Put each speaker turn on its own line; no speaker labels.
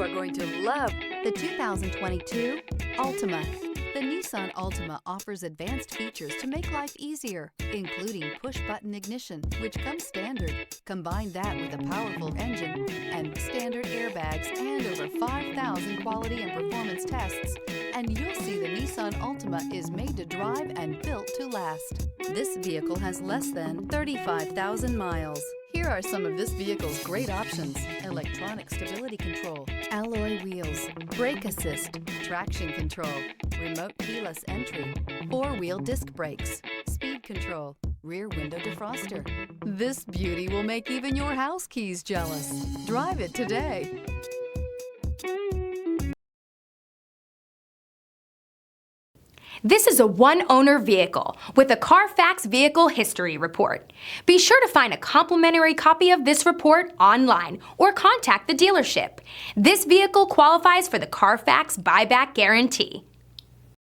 are going to love the 2022 Altima. The Nissan Altima offers advanced features to make life easier, including push-button ignition, which comes standard. Combine that with a powerful engine and standard airbags and over 5,000 quality and performance tests, and you'll see the Nissan Altima is made to drive and built to last. This vehicle has less than 35,000 miles. Here are some of this vehicle's great options: electronic stability control, alloy wheels, brake assist, traction control, remote keyless entry, four-wheel disc brakes, speed control, rear window defroster. This beauty will make even your house keys jealous. Drive it today.
This is a one-owner vehicle with a Carfax Vehicle History Report. Be sure to find a complimentary copy of this report online or contact the dealership. This vehicle qualifies for the Carfax Buyback Guarantee.